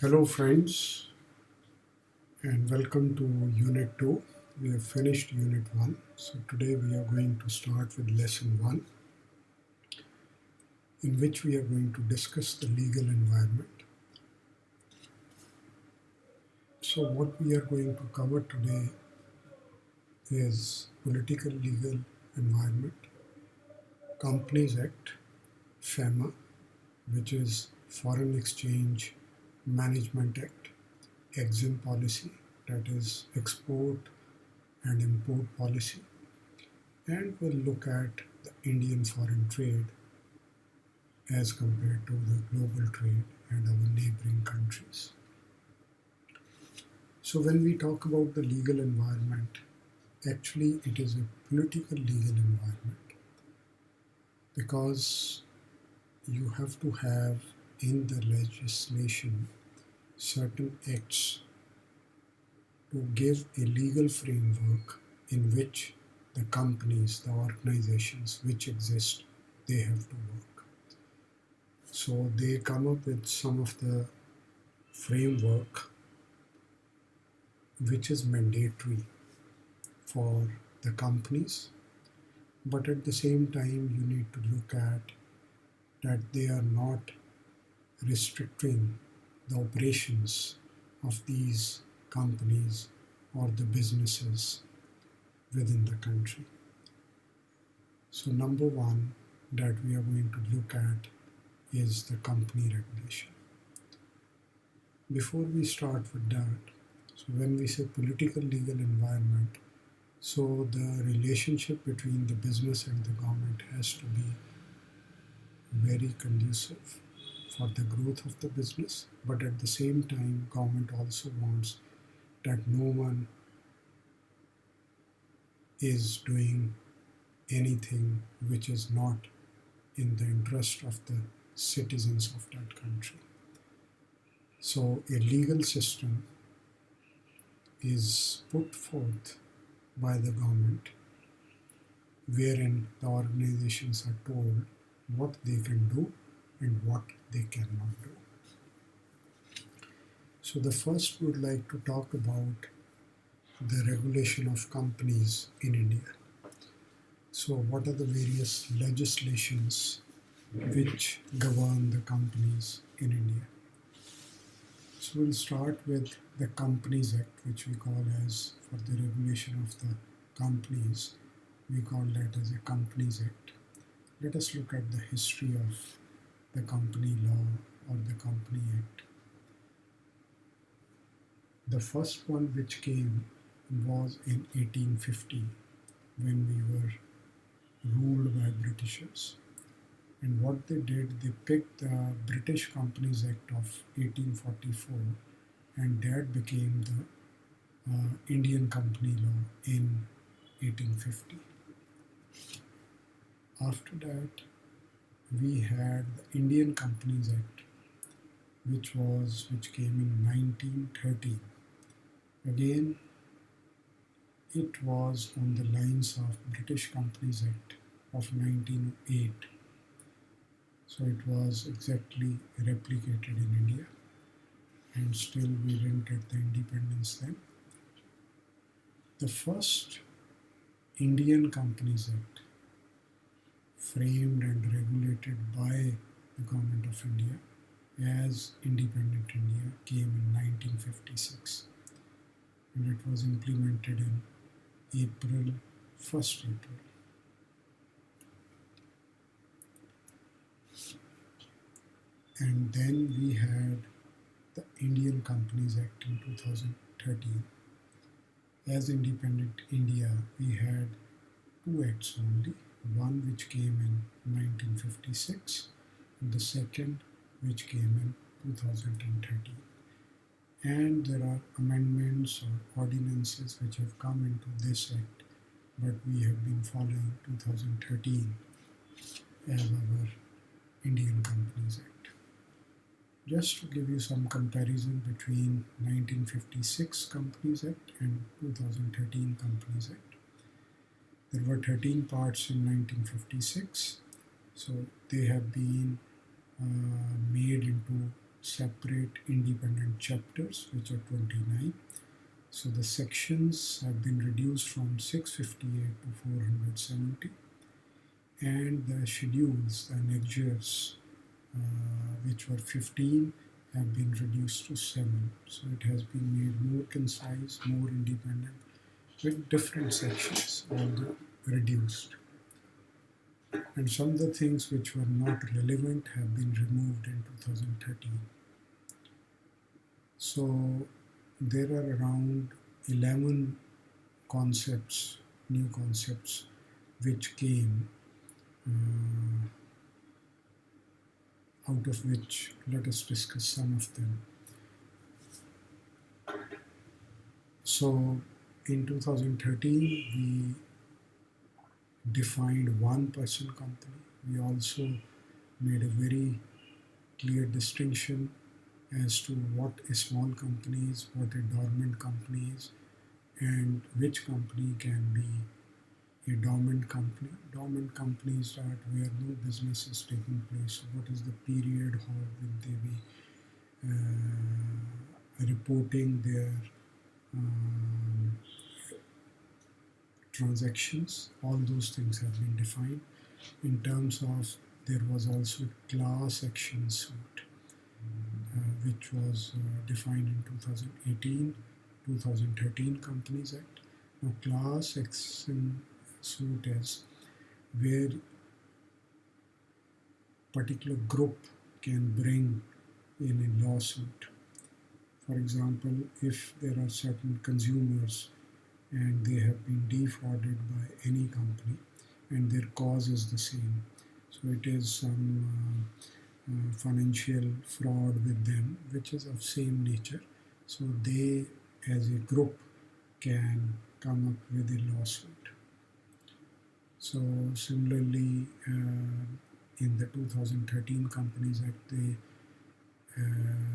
Hello, friends, and welcome to Unit 2. We have finished Unit 1, so today we are going to start with Lesson 1, in which we are going to discuss the legal environment. So, what we are going to cover today is Political Legal Environment, Companies Act, FEMA, which is Foreign Exchange Management Act, EXIM policy, that is export and import policy, and we'll look at the Indian foreign trade as compared to the global trade and our neighboring countries. So when we talk about the legal environment, actually it is a political legal environment because you have to have in the legislation certain acts to give a legal framework in which the companies, the organizations which exist, they have to work. So they come up with some of the framework which is mandatory for the companies, but at the same time you need to look at that they are not restricting the operations of these companies or the businesses within the country. So number one that we are going to look at is the company regulation. Before we start with that, so when we say political legal environment, so the relationship between the business and the government has to be very conducive for the growth of the business, but at the same time government also wants that no one is doing anything which is not in the interest of the citizens of that country. So a legal system is put forth by the government wherein the organizations are told what they can do and what they cannot do. So the first we would like to talk about the regulation of companies in India. So what are the various legislations which govern the companies in India? So we'll start with the Companies Act, which we call as, for the regulation of the companies, we call that as a Companies Act. Let us look at the history of the company law or the Company Act. The first one which came was in 1850 when we were ruled by Britishers. And what they did, they picked the British Companies Act of 1844 and that became the Indian Company Law in 1850. After that, we had the Indian Companies Act, which came in 1913. Again, it was on the lines of British Companies Act of 1908. So it was exactly replicated in India, and still we didn't get the independence then. The first Indian Companies Act, framed and regulated by the Government of India as independent India, came in 1956, and it was implemented in April 1st April. And then we had the Indian Companies Act in 2013. As independent India, we had two acts only, one which came in 1956 and the second which came in 2013. And there are amendments or ordinances which have come into this act, but we have been following 2013 as our Indian Companies Act. Just to give you some comparison between 1956 Companies Act and 2013 Companies Act. There were 13 parts in 1956, so they have been made into separate independent chapters, which are 29. So the sections have been reduced from 658 to 470, and the schedules, the annexures, which were 15, have been reduced to 7. So it has been made more concise, more independent, with different sections, although reduced. And some of the things which were not relevant have been removed in 2013. So there are around 11 concepts, new concepts, which came, out of which let us discuss some of them. So in 2013, we defined one-person company. We also made a very clear distinction as to what a small company is, what a dormant company is, and which company can be a dormant company. Dormant companies are where no business is taking place. So what is the period? How will they be reporting their transactions? All those things have been defined. In terms of, there was also class action suit, which was defined in 2018, 2013 Companies Act. Now, class action suit is where particular group can bring in a lawsuit. For example, if there are certain consumers and they have been defrauded by any company and their cause is the same, so it is some financial fraud with them which is of same nature, so they as a group can come up with a lawsuit. So similarly, in the 2013 Companies Act, they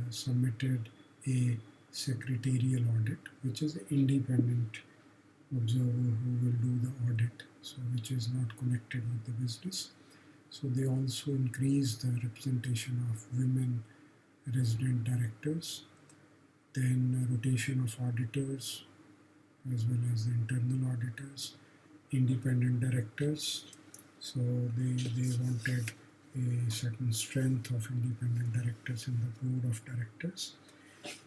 submitted a secretarial audit, which is an independent observer who will do the audit, so which is not connected with the business. So they also increased the representation of women resident directors, then rotation of auditors as well as the internal auditors, independent directors. So they wanted a certain strength of independent directors in the board of directors.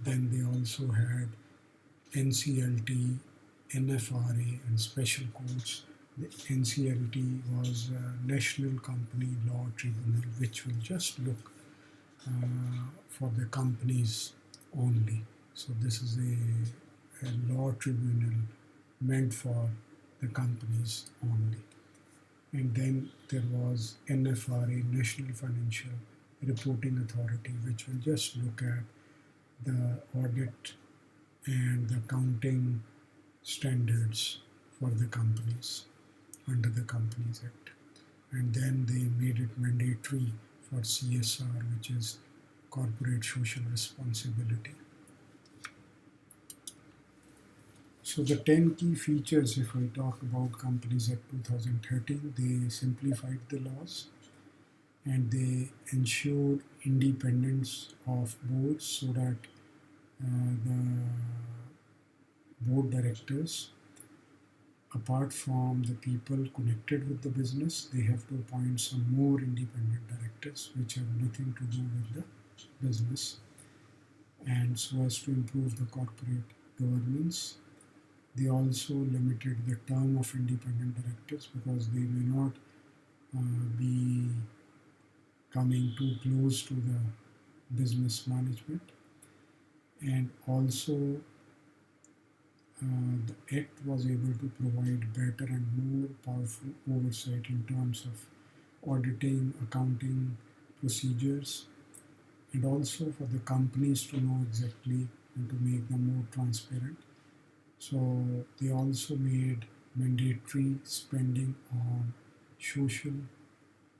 Then they also had NCLT, NFRA, and special courts. The NCLT was a National Company Law Tribunal, which will just look for the companies only. So this is a law tribunal meant for the companies only. And then there was NFRA, National Financial Reporting Authority, which will just look at the audit and the accounting standards for the companies under the Companies Act. And then they made it mandatory for CSR, which is corporate social responsibility. So the 10 key features, if I talk about Companies Act 2013, they simplified the laws and they ensured independence of boards so that the board directors, apart from the people connected with the business, they have to appoint some more independent directors which have nothing to do with the business, and so as to improve the corporate governance. They also limited the term of independent directors because they may not be coming too close to the business management. And also the Act was able to provide better and more powerful oversight in terms of auditing, accounting procedures, and also for the companies to know exactly and to make them more transparent. So they also made mandatory spending on social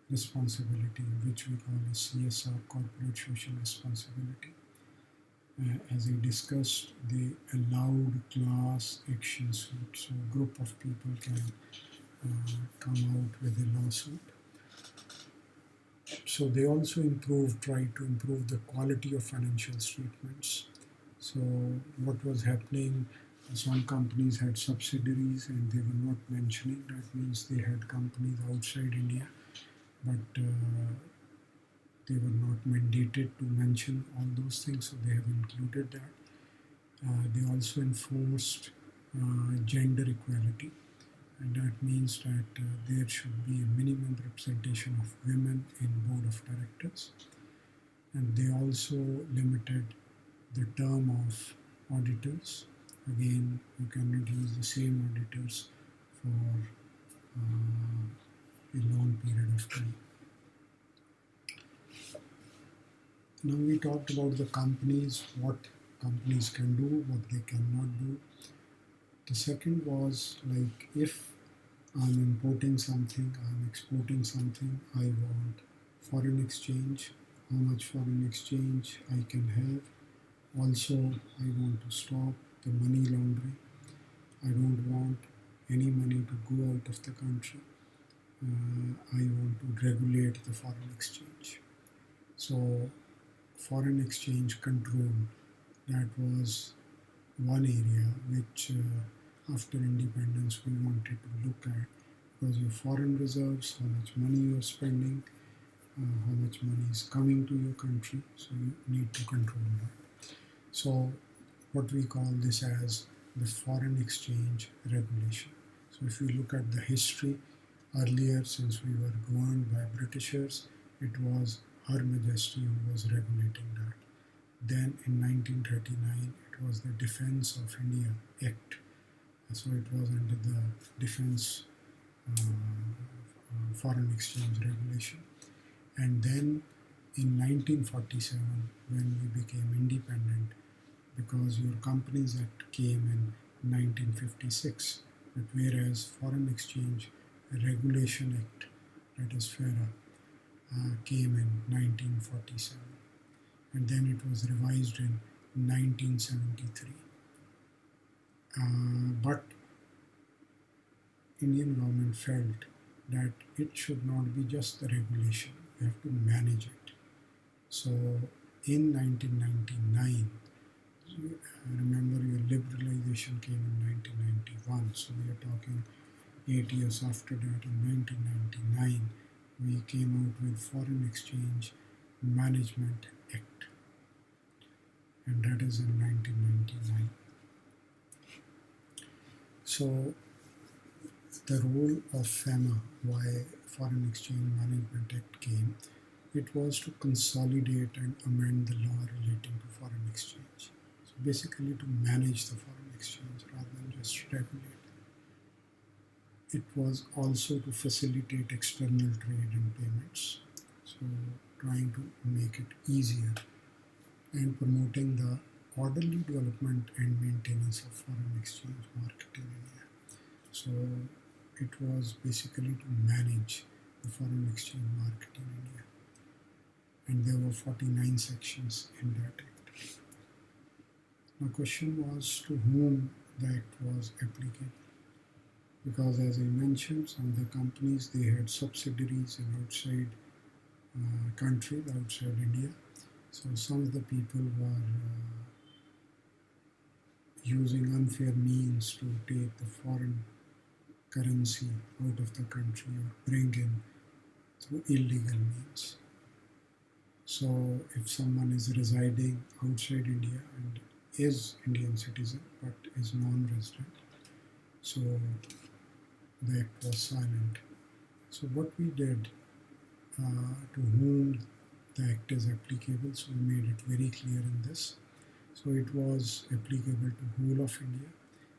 responsibility, which we call as CSR, corporate social responsibility. As I discussed, they allowed class action suit, so a group of people can come out with a lawsuit. So they also tried to improve the quality of financial statements. So what was happening, some companies had subsidiaries and they were not mentioning. That means they had companies outside India, but they were not mandated to mention all those things, so they have included that. They also enforced gender equality, and that means that there should be a minimum representation of women in board of directors. And they also limited the term of auditors. Again, you cannot use the same auditors for a long period of time. Now we talked about the companies, what companies can do, what they cannot do. The second was like, if I'm importing something, I'm exporting something, I want foreign exchange, how much foreign exchange I can have. Also, I want to stop the money laundering. I don't want any money to go out of the country. I want to regulate the foreign exchange. So, foreign exchange control, that was one area which after independence we wanted to look at, because your foreign reserves, how much money you are spending, how much money is coming to your country, so you need to control that. So what we call this as the foreign exchange regulation. So if we look at the history, earlier, since we were governed by Britishers, it was Her Majesty who was regulating that. Then in 1939, it was the Defence of India Act. So it was under the Defence Foreign Exchange Regulation. And then in 1947, when we became independent, because your Companies Act came in 1956, but whereas Foreign Exchange Regulation Act, that is FERA, came in 1947, and then it was revised in 1973. But Indian government felt that it should not be just the regulation, you have to manage it. So in 1999, remember your liberalization came in 1991, so we are talking 8 years after that. In 1999, we came out with Foreign Exchange Management Act, and that is in 1999. So the role of FEMA, why Foreign Exchange Management Act came, it was to consolidate and amend the law relating to foreign exchange. So basically to manage the foreign exchange rather than just regulate. It was also to facilitate external trade and payments, so trying to make it easier, and promoting the orderly development and maintenance of foreign exchange market in India. So it was basically to manage the foreign exchange market in India. And there were 49 sections in that act. The question was to whom the act was applicable. Because as I mentioned, some of the companies, they had subsidiaries in outside countries, outside India. So some of the people were using unfair means to take the foreign currency out of the country or bring in through illegal means. So if someone is residing outside India and is Indian citizen but is non-resident, so the act was silent. So what we did, to whom the act is applicable, so we made it very clear in this. So it was applicable to whole of India,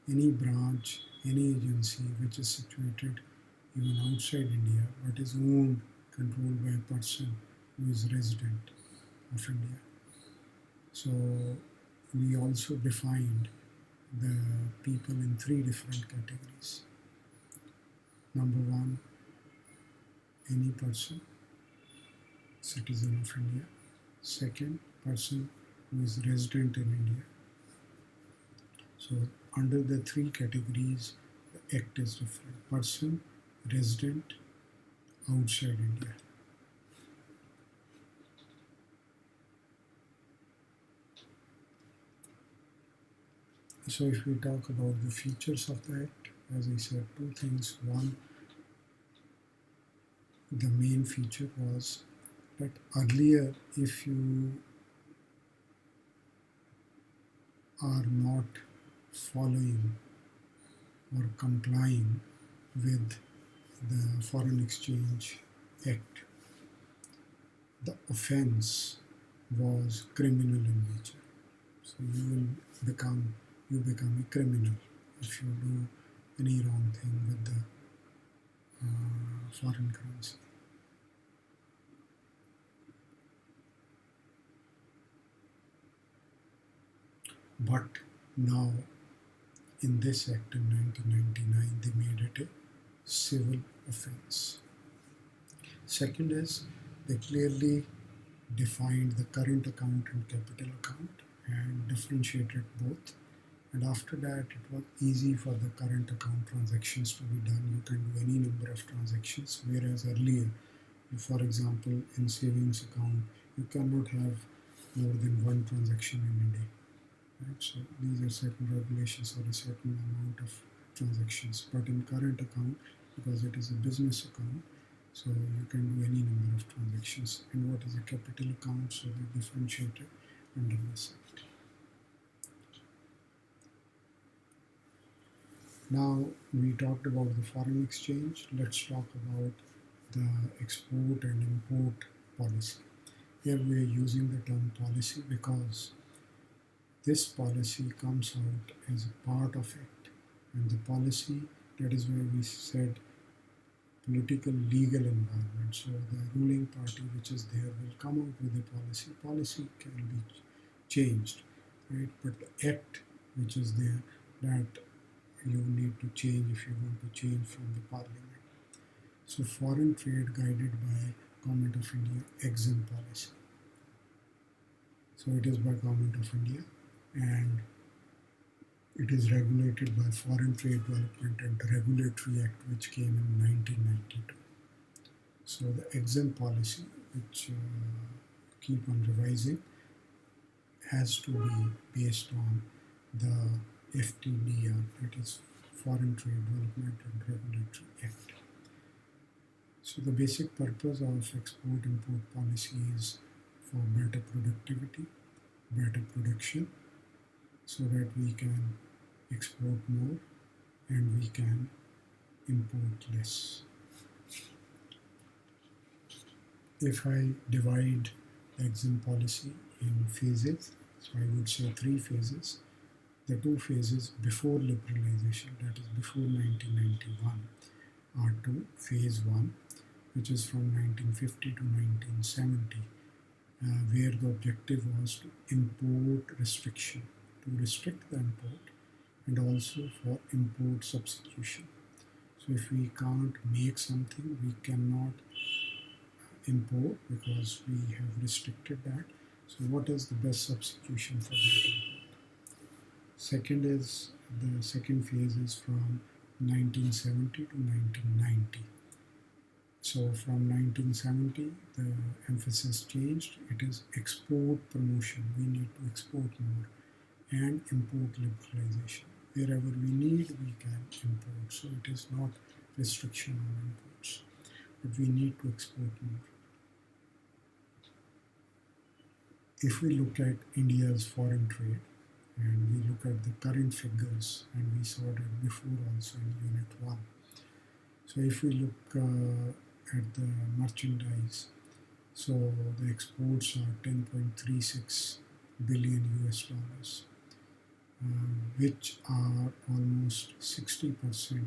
any branch, any agency which is situated even outside India but is owned, controlled by a person who is resident of India. So we also defined the people in 3 different categories. Number 1, any person, citizen of India. Second, person who is resident in India. So under the 3 categories, the act is different. Person, resident, outside India. So if we talk about the features of the Act, as I said, two things. One, the main feature was that earlier, if you are not following or complying with the Foreign Exchange Act, the offense was criminal in nature. So you become a criminal if you do any wrong thing with the foreign currency. But now in this act in 1999 they made it a civil offense. Second is they clearly defined the current account and capital account and differentiated both. And after that, it was easy for the current account transactions to be done. You can do any number of transactions, whereas earlier, for example, in savings account, you cannot have more than one transaction in a day. Right? So these are certain regulations or a certain amount of transactions. But in current account, because it is a business account, so you can do any number of transactions. And what is a capital account? So they differentiated under this act. Now we talked about the foreign exchange. Let's talk about the export and import policy. Here we are using the term policy because this policy comes out as a part of it. And the policy, that is why we said political legal environment. So the ruling party which is there will come out with a policy. Policy can be changed, right? But the act which is there, that you need to change if you want to change from the parliament. So foreign trade guided by Government of India EXIM policy. So it is by Government of India and it is regulated by Foreign Trade Development and Regulatory Act which came in 1992. So the EXIM policy, which keep on revising, has to be based on the FTDR, that is Foreign Trade Development and Regulatory Act. So the basic purpose of export-import policy is for better productivity, better production, so that we can export more and we can import less. If I divide the EXIM policy in phases, so I would say 3 phases. The 2 phases before liberalization, that is before 1991, are to phase 1, which is from 1950 to 1970, where the objective was to import restriction, to restrict the import, and also for import substitution. So if we can't make something, we cannot import because we have restricted that. So what is the best substitution for that import? Second is, the second phase is from 1970 to 1990. So from 1970, the emphasis changed. It is export promotion. We need to export more, and import liberalization. Wherever we need, we can import. So it is not restriction on imports, but we need to export more. If we look at India's foreign trade, and we look at the current figures, and we saw that before also in Unit 1. So if we look at the merchandise, so the exports are 10.36 billion US dollars, which are almost 60%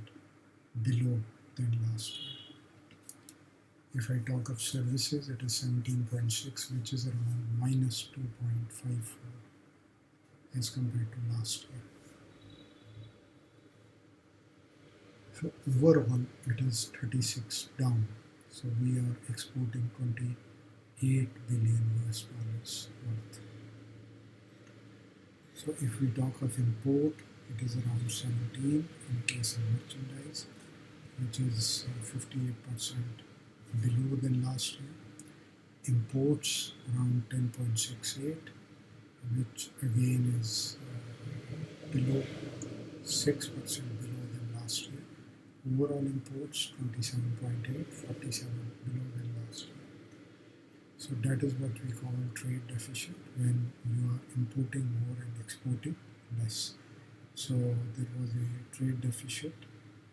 below than last year. If I talk of services, it is 17.6, which is around minus 2.54 as compared to last year. So overall, it is 36 down. So we are exporting 28 billion US dollars worth. So if we talk of import, it is around 17 in case of merchandise, which is 58% below than last year. Imports around 10.68, which again is below 6% below than last year. Overall imports 27.8, 47 below than last year. So that is what we call trade deficit, when you are importing more and exporting less. So there was a trade deficit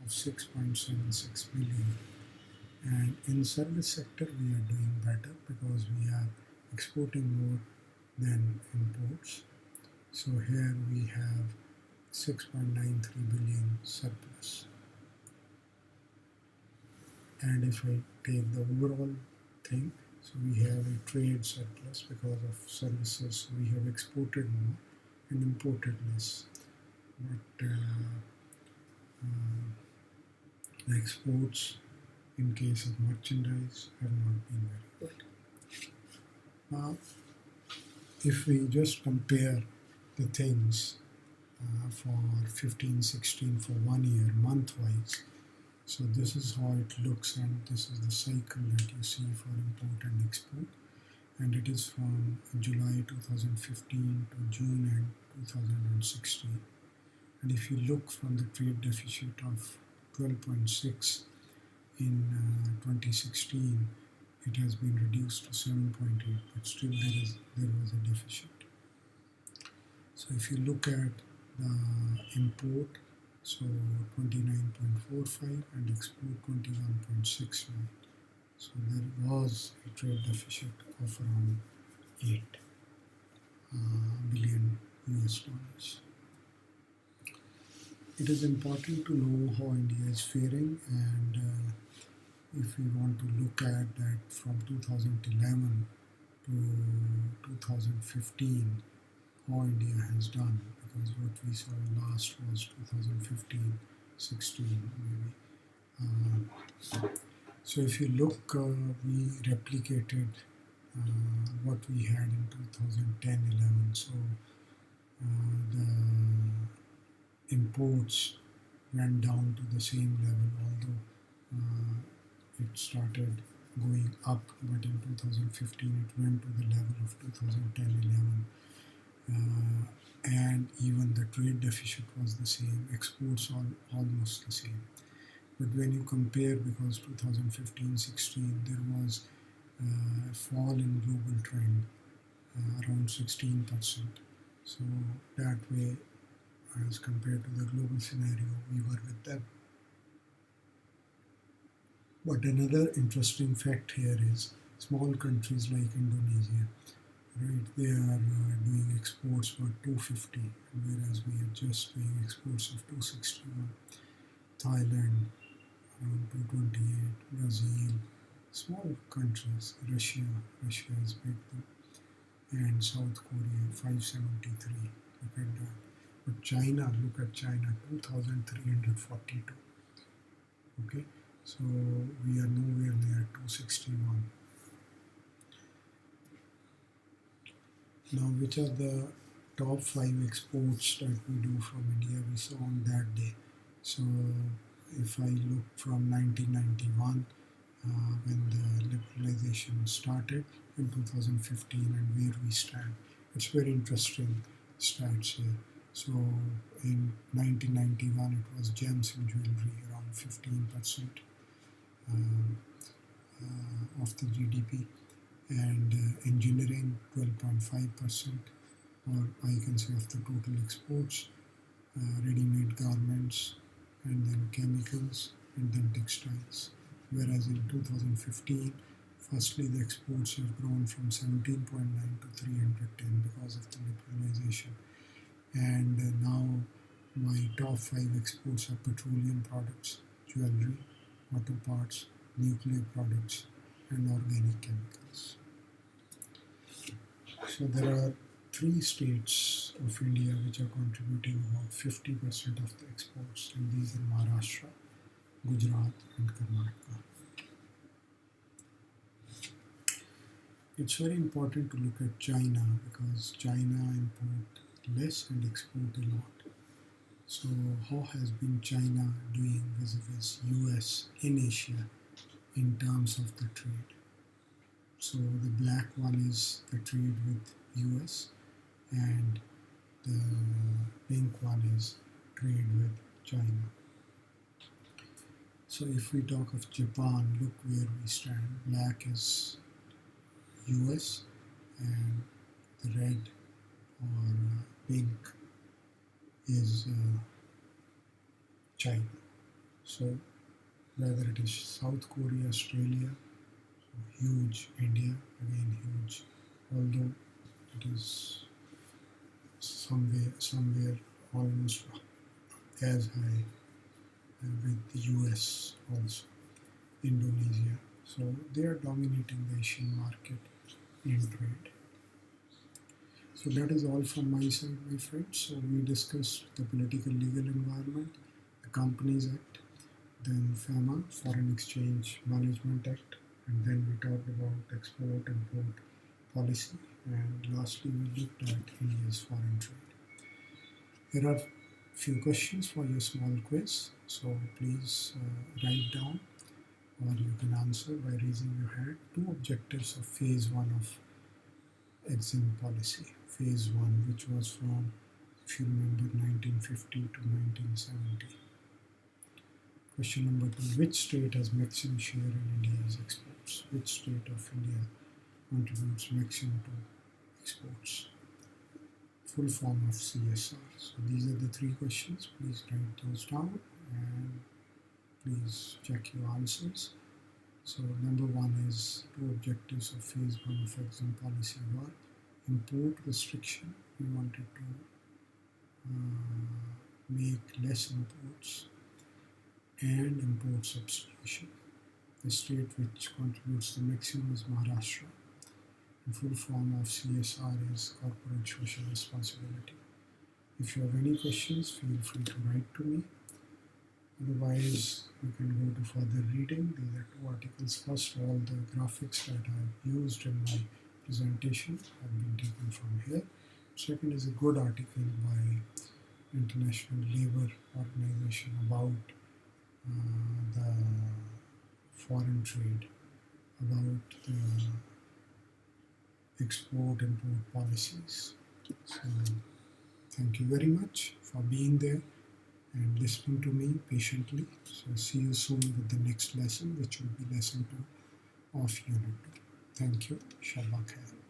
of 6.76 billion. And in service sector we are doing better because we are exporting more than imports. So here we have 6.93 billion surplus. And if I take the overall thing, so we have a trade surplus because of services. We have exported more and imported less. But the exports in case of merchandise have not been very good. Now, if we just compare the things for 15-16 for 1 year, month-wise, so this is how it looks, and this is the cycle that you see for import and export, and it is from July 2015 to June end 2016. And if you look from the trade deficit of 12.6 in 2016, it has been reduced to 7.8, but still there was a deficit. So if you look at the import, so 29.45 and export 21.69. So there was a trade deficit of around 8 billion US dollars. It is important to know how India is faring, and if we want to look at that from 2011 to 2015, how India has done, because what we saw last was 2015-16 maybe. So if you look, we replicated what we had in 2010-11. So the imports went down to the same level, although it started going up, but in 2015 it went to the level of 2010-11. And even the trade deficit was the same, exports almost the same. But when you compare, because 2015-16 there was a fall in global trend around 16%. So that way, as compared to the global scenario, we were with them. But another interesting fact here is small countries like Indonesia, right? They are doing exports for 250, whereas we are just doing exports of 261. Thailand around 228, Brazil, small countries, Russia is big though, and South Korea 573. Look at that. But China, look at China, 2,342. Okay, so we are nowhere near 261. Now, which are the top 5 exports that we do from India? We saw on that day. So if I look from 1991, when the liberalization started in 2015, and where we stand, it's very interesting stats here. So in 1991 it was gems and jewelry around 15% of the GDP, and engineering 12.5%, or I can say of the total exports, ready-made garments, and then chemicals, and then textiles. Whereas in 2015, firstly the exports have grown from 17.9 to 310 because of the liberalization. And now my top 5 exports are petroleum products, jewelry, auto parts, nuclear products, and organic chemicals. So there are 3 states of India which are contributing about 50% of the exports, and these are Maharashtra, Gujarat, and Karnataka. It's very important to look at China, because China import less and export a lot. So how has been China doing vis-a-vis US in Asia in terms of the trade? So the black one is the trade with US, and the pink one is trade with China. So if we talk of Japan, look where we stand. Black is US and the red or pink is China. So whether it is South Korea, Australia, huge, India, again huge, although it is somewhere almost as high with the US also, Indonesia. So they are dominating the Asian market in trade. So that is all from my side, my friends. So we discussed the political legal environment, the Companies Act, then FEMA, Foreign Exchange Management Act, and then we talked about export-import policy, and lastly we looked at India's foreign trade. There are few questions for your small quiz, so please write down or you can answer by raising your hand. Two objectives of phase 1 of exim policy. Phase 1, which was from, if you remember, 1950 to 1970. Question number 2, which state has maximum share in India's exports? Which state of India contributes maximum to exports? Full form of CSR. So these are the three questions. Please write those down and please check your answers. So number 1 is two objectives of phase 1 of exim policy were import restriction. We wanted to make less imports and import substitution. The state which contributes the maximum is Maharashtra. The full form of CSR is corporate social responsibility. If you have any questions, feel free to write to me. Otherwise, you can go to further reading. These are two articles. First, all the graphics that I have used in my presentation have been taken from here. Second is a good article by International Labour Organization about the foreign trade, about the export-import policies. So, thank you very much for being there and listening to me patiently. So see you soon with the next lesson, which will be lesson 2 of Unit 2. Thank you. Shabbat Khair.